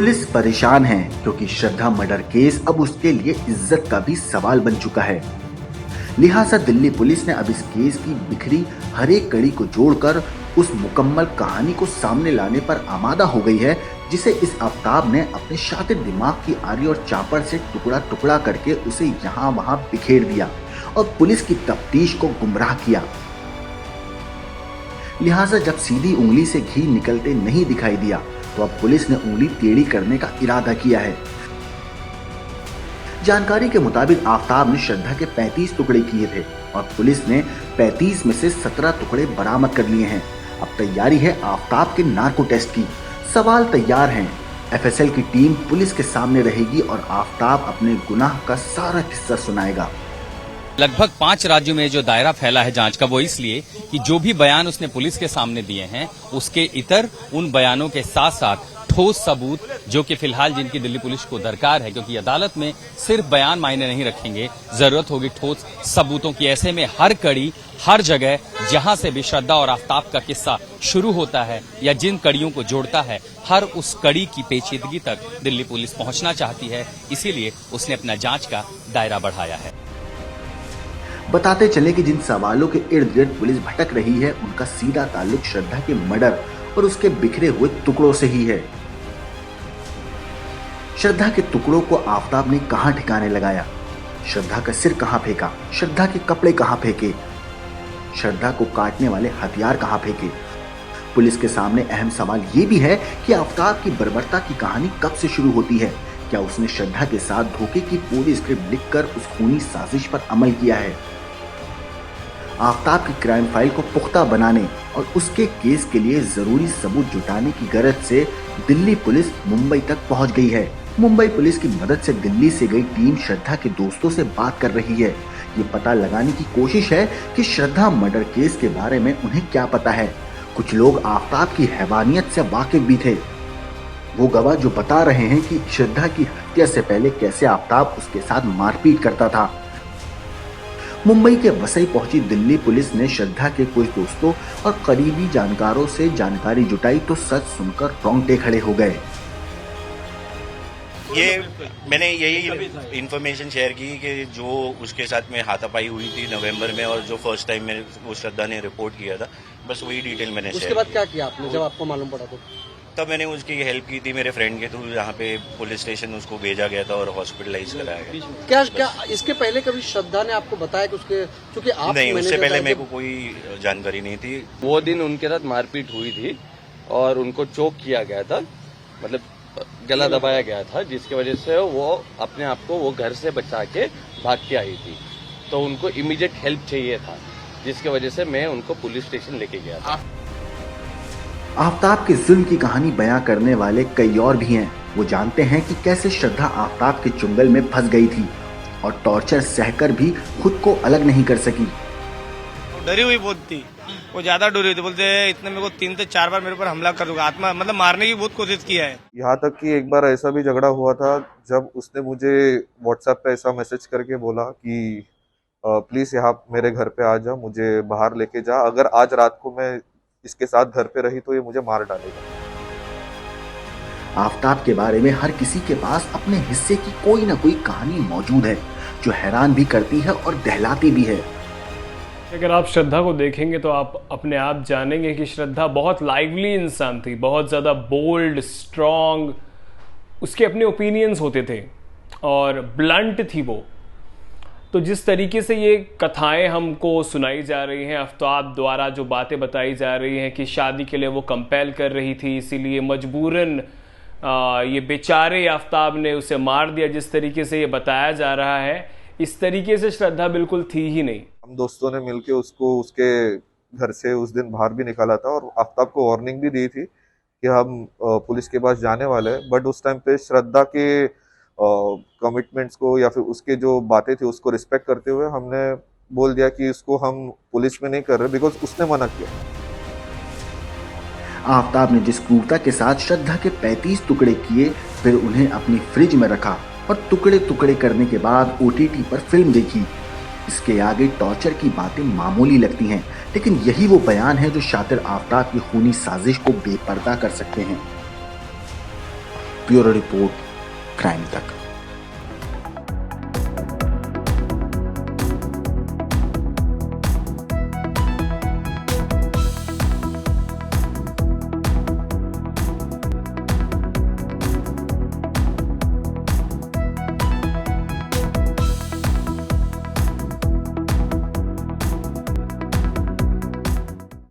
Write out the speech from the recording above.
Police परेशान है क्योंकि श्रद्धा मर्डर केस अब उसके लिए इज्जत का भी सवाल बन चुका है। लिहाजा दिल्ली पुलिस ने अब इस केस की बिखरी हर एक कड़ी को जोड़कर उस मुकम्मल कहानी को सामने लाने पर आमादा हो गई है, जिसे इस आफ्ताब ने अपने शातिर दिमाग की आरी और चापड़ से टुकड़ा टुकड़ा करके उसे यहाँ वहाँ बिखेर दिया और पुलिस की तफ्तीश को गुमराह किया। लिहाजा जब सीधी उंगली से घी निकलते नहीं दिखाई दिया तो अब पुलिस ने उंगली टेढ़ी करने का इरादा किया है। जानकारी के मुताबिक आफ्ताब ने श्रद्धा के 35 टुकड़े किए थे और पुलिस ने 35 में से 17 टुकड़े बरामद कर लिए हैं। अब तैयारी है आफ्ताब के नार्को टेस्ट की। सवाल तैयार हैं। एफएसएल की टीम पुलिस के सामने रहेगी और आफ्ताब अपने गुनाह का सारा किस्सा सुनाएगा। लगभग 5 राज्यों में जो दायरा फैला है जांच का, वो इसलिए कि जो भी बयान उसने पुलिस के सामने दिए हैं उसके इतर उन बयानों के साथ साथ ठोस सबूत, जो कि फिलहाल जिनकी दिल्ली पुलिस को दरकार है, क्योंकि अदालत में सिर्फ बयान मायने नहीं रखेंगे, जरूरत होगी ठोस सबूतों की। ऐसे में हर कड़ी, हर जगह जहां से भी श्रद्धा और आफ्ताब का किस्सा शुरू होता है या जिन कड़ियों को जोड़ता है, हर उस कड़ी की पेचीदगी तक दिल्ली पुलिस पहुंचना चाहती है। इसीलिए उसने अपना जांच का दायरा बढ़ाया है। बताते चले कि जिन सवालों के इर्द गिर्द पुलिस भटक रही है उनका सीधा ताल्लुक श्रद्धा के मर्डर और उसके बिखरे हुए टुकड़ों से ही है। श्रद्धा के टुकड़ों को आफ्ताब ने कहां ठिकाने लगाया? श्रद्धा का सिर कहां फेंका? श्रद्धा के कपड़े कहां फेंके? श्रद्धा को काटने वाले हथियार कहां फेंके? पुलिस के सामने अहम सवाल ये भी है कि आफ्ताब की बर्बरता की कहानी कब से शुरू होती है? क्या उसने श्रद्धा के साथ धोखे की पूरी स्क्रिप्ट लिखकर उस खूनी साजिश पर अमल किया है? आफ्ताब की क्राइम फाइल को पुख्ता बनाने और उसके केस के लिए जरूरी सबूत जुटाने की गरज से दिल्ली पुलिस मुंबई तक पहुंच गई है। मुंबई पुलिस की मदद से दिल्ली से गई टीम श्रद्धा के दोस्तों से बात कर रही है। ये पता लगाने की कोशिश है कि श्रद्धा मर्डर केस के बारे में उन्हें क्या पता है। कुछ लोग आफ्ताब की हैवानियत से वाकिफ भी थे। वो गवाह जो बता रहे हैं कि श्रद्धा की हत्या से पहले कैसे आफ्ताब उसके साथ मारपीट करता था। मुंबई के वसई पहुंची दिल्ली पुलिस ने श्रद्धा के कुछ दोस्तों और करीबी जानकारों से जानकारी जुटाई तो सच सुनकर रोंगटे खड़े हो गए। मैंने यही इन्फॉर्मेशन शेयर की कि जो उसके साथ में हाथापाई हुई थी नवंबर में और जो फर्स्ट टाइम में वो श्रद्धा ने रिपोर्ट किया था, बस वही डिटेल मैंने शेयर। उसके बाद क्या किया आपने जब आपको मालूम पड़ा? तो तब मैंने उसकी हेल्प की थी मेरे फ्रेंड के थ्रू, जहाँ पे पुलिस स्टेशन उसको भेजा गया था और हॉस्पिटलाइज कराया गया। क्या इसके पहले कभी श्रद्धा ने आपको बताया कि उसके, क्योंकि आप नहीं, उससे पहले मेरे को कोई जानकारी नहीं थी। वो दिन उनके साथ मारपीट हुई थी और उनको चोक किया गया था, मतलब गला दबाया गया था, जिसकी वजह से वो अपने आप को वो घर से बचा के भाग के आई थी। तो उनको इमीडिएट हेल्प चाहिए था, जिसकी वजह से मैं उनको पुलिस स्टेशन लेके गया था। आफ्ताब के जुल्म की कहानी बयां करने वाले कई और भी हैं। वो जानते हैं कि कैसे श्रद्धा आफ्ताब के चुंगल में फंस गई थी और टॉर्चर सहकर भी खुद को अलग नहीं कर सकी। डरी हुई बहुत थी, वो ज्यादा डरी हुई थी। बोलते इतने मेरे को 3 से 4 बार मेरे ऊपर हमला कर दूंगा, आत्मा मतलब मारने की बहुत कोशिश किया है। यहाँ तक कि एक बार ऐसा भी झगड़ा हुआ था जब उसने मुझे व्हाट्सएप पे ऐसा मैसेज करके बोला कि प्लीज यहाँ मेरे घर पे आ जा, मुझे बाहर लेके जा, अगर आज रात को मैं इसके साथ घर पे रही तो ये मुझे मार डालेगा। आफ्ताब के बारे में हर किसी के पास अपने हिस्से की कोई ना कोई कहानी मौजूद है जो हैरान भी करती है और दहलाती भी है। अगर आप श्रद्धा को देखेंगे तो आप अपने आप जानेंगे कि श्रद्धा बहुत लाइवली इंसान थी, बहुत ज़्यादा बोल्ड, स्ट्रॉन्ग, उसके अपने ओपिनियंस होते थे और ब्लंट थी वो। तो जिस तरीके से ये कथाएं हमको सुनाई जा रही हैं, आफ्ताब द्वारा जो बातें बताई जा रही हैं कि शादी के लिए वो कंपेल कर रही थी, इसीलिए मजबूरन ये बेचारे आफ्ताब ने उसे मार दिया, जिस तरीके से ये बताया जा रहा है, इस तरीके से श्रद्धा बिल्कुल थी ही नहीं। हम दोस्तों ने मिलके उसको उसके घर से उस दिन बाहर भी निकाला था और आफ्ताब को वार्निंग भी दी थी कि हम पुलिस के पास जाने वाले हैं। बट उस टाइम पे श्रद्धा के कमिटमेंट्स को या फिर उसके जो बातें थी उसको रिस्पेक्ट करते हुए हमने बोल दिया कि इसको हम पुलिस में नहीं कर रहे, बिकॉज उसने मना किया। आफ्ताब ने जिस क्रूरता के साथ श्रद्धा के 35 टुकड़े किए, फिर उन्हें अपनी फ्रिज में रखा और टुकड़े टुकड़े करने के बाद OTT पर फिल्म देखी। इसके आगे टॉर्चर की बातें मामूली लगती हैं, लेकिन यही वो बयान है जो शातिर आफ्ताब की खूनी साजिश को बेपर्दा कर सकते हैं। ब्यूरो रिपोर्ट क्राइम तक।